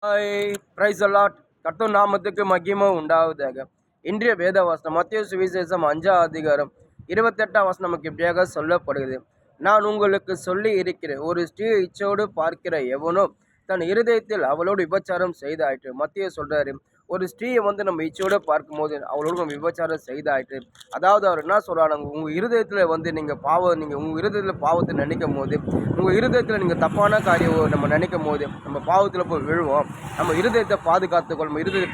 Hi price allot கர்த்தர் நாமத்துக்கு மகிமை உண்டாவதாக. இன்றைய வேத வசனம் மத்தேயு சுவிசேஷம் 5ஆம் அதிகாரம் 28ஆம் வசனம் நமக்கு இப்படியாக சொல்லப்படுகிறது. நான் உங்களுக்கு சொல்லி இருக்கிறேன், ஒரு ஸ்திரீயை இச்சையோடு பார்க்கிற எவனோ தன் இருதயத்தில் அவளோடு விபச்சாரம் செய்தாயிற்று. மத்தேயு சொல்றாரு, ஒரு ஸ்திரீயை நம்ம இச்சையோடு பார்க்கும்போது அவளோடு நம்ம விபச்சாரம் செய்தாயிற்று. அதாவது அவர் என்ன சொல்றாரு, உங்கள் இருதயத்தில் நீங்கள் உங்கள் இருதயத்தில் பாவத்தை நினைக்கும் போது, உங்கள் இருதயத்தில் நீங்கள் தப்பான காரியம் நம்ம நினைக்கும் போது நம்ம பாவத்தில் போய் விழுவோம். நம்ம இருதயத்தை பாதுகாத்துக்கொள்ளும், இருதயத்தை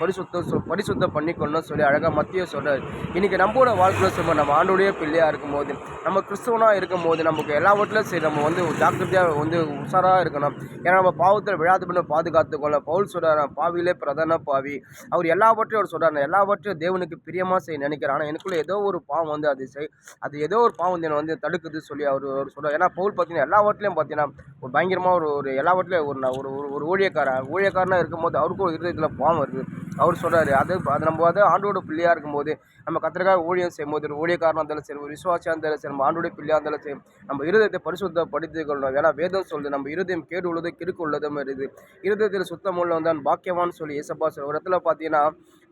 பரிசுத்தம் பண்ணிக்கொள்ளணும் சொல்லி அழகாக மத்திய சொல்கிறார். இன்றைக்கி நம்மளோட வாழ்க்கையில் சொல்லுவோம், நம்ம ஆண்டோடைய பிள்ளையாக இருக்கும்போது, நம்ம கிறிஸ்துவனாக இருக்கும்போது நமக்கு எல்லாவற்றிலும் சரி நம்ம ஜாக்கிரதையாக உஷாராக இருக்கணும். ஏன்னா நம்ம பாவத்தில் விழாது பண்ண பாதுகாத்துக்கொள்ள பவுல் சொல்கிறார், பாவியிலே பிரதான பாவி. அவர் எல்லாவற்றையும் அவர் சொல்கிறார், எல்லாவற்றையும் தேவனுக்கு பிரியமாக செய்ய நினைக்கிறார். ஆனால் எனக்குள்ளே ஏதோ ஒரு பாவம் அது ஏதோ ஒரு பாவம் என்னை தடுக்குது சொல்லி அவர் சொல்கிறார். ஏன்னா பவுல் பார்த்தீங்கன்னா எல்லாவற்றிலையும் பார்த்தீங்கன்னா ஒரு பயங்கரமாக ஒரு எல்லாவற்றிலையும் ஒரு ஊழியக்காரனாக இருக்கும்போது அவருக்கும் ஒரு இருதயத்தில் பாவம் இருக்குது. அவர் சொல்கிறாரு, அது நம்ம ஆண்டோட பிள்ளையாக இருக்கும்போது, நம்ம கர்த்தருக்காக ஊழியம் செய்யும்போது, ஒரு ஊழியக்காரனாக இருந்தாலும் சரி, ஒரு விசுவாசியாக இருந்தாலும் சரி, நம்ம ஆண்டோடைய பிள்ளையாக இருந்தாலும் சரி, நம்ம இருதயத்தை பரிசுத்தப்படுத்திக் கொள்ளணும். ஏன்னா வேதம் சொல்லுது, நம்ம இருதயம் கேடு உள்ளது கிறுக்கு உள்ளதும் இருக்குது. இருதயத்தில் சுத்தம் உள்ளவன் பாக்கியவான்னு சொல்லி ஏசப்பா சொல்ல. ஒரு இடத்துல பார்த்தீங்கன்னா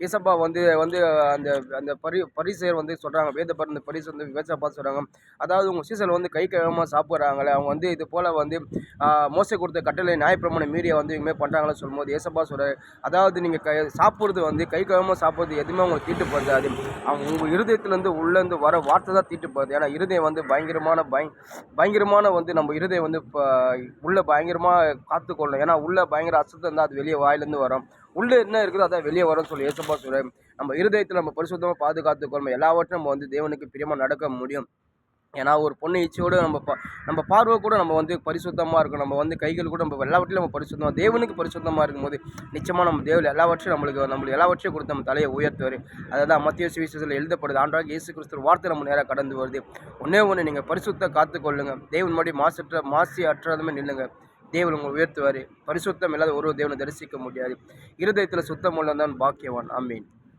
ஏசப்பா வந்து அந்த அந்த பரிசேயர் சொல்கிறாங்க, வேத பரிந்து பரிசு ஏசப்பா சொல்கிறாங்க, அதாவது உங்கள் சீசல் கை கழுவாமல் சாப்பிட்றாங்களே, அவங்க இது போல் மோசை கொடுத்த கட்டளை நியாயப்பிரமாணம் மீறிய இவங்க பண்ணுறாங்களே சொல்லும்போது ஏசப்பா சொல்கிறார், அதாவது நீங்கள் சாப்பிட்றது கை கழுவாமல் சாப்பிட்றது எதுவுமே அவங்களுக்கு தீட்டு போகாது. அவங்க உங்கள் இருதயத்துலேருந்து உள்ளேருந்து வர வார்த்தை தான் தீட்டு போகுது. ஏன்னா இருதயம் பயங்கரமான நம்ம இருதயம் இப்போ உள்ளே பயங்கரமாக காத்துக்கொள்ளணும். ஏன்னா உள்ளே பயங்கர அசுத்தம் இருந்தால் அது வெளியே வாயிலேருந்து வரும். உள்ளே என்ன இருக்குதோ அதான் வெளியே வரும்னு சொல்லி ஏசப்பா சொல்கிறேன். நம்ம இருதயத்தில் நம்ம பரிசுத்தமாக பாதுகாத்துக்கொள்ளணும். எல்லாவற்றும் நம்ம தேவனுக்கு பிரியமாக நடக்க முடியும். ஏன்னா ஒரு பொண்ணு இச்சையோடு நம்ம பார்வை கூட நம்ம பரிசுத்தமாக இருக்கும். நம்ம கைகள் கூட நம்ம எல்லாவற்றிலும் நம்ம பரிசுத்தமாக தேவனுக்கு பரிசுத்தமாக இருக்கும்போது நிச்சயமாக நம்ம தேவன் எல்லாவற்றையும் நம்மளுக்கு எல்லாவற்றையும் கொடுத்து நம்ம தலையை உயர்த்துவார். அதான் மத்திய சுவிசேஷத்தில் எழுதப்படுது. ஆண்டவராகிய இயேசு கிறிஸ்து வார்த்தை நம்ம நேராக கடந்து வருது. ஒன்று நீங்கள் பரிசுத்த காத்துக்கொள்ளுங்க. தேவன் மறுபடி மாசி அற்றதுமே நில்லுங்க. தேவன் உங்களை உயர்த்துவார். பரிசுத்தம் இல்லாத ஒரு தேவனை தரிசிக்க முடியாது. இருதயத்தில் சுத்தம் உள்ளதான் பாக்கியவான். ஆமீன்.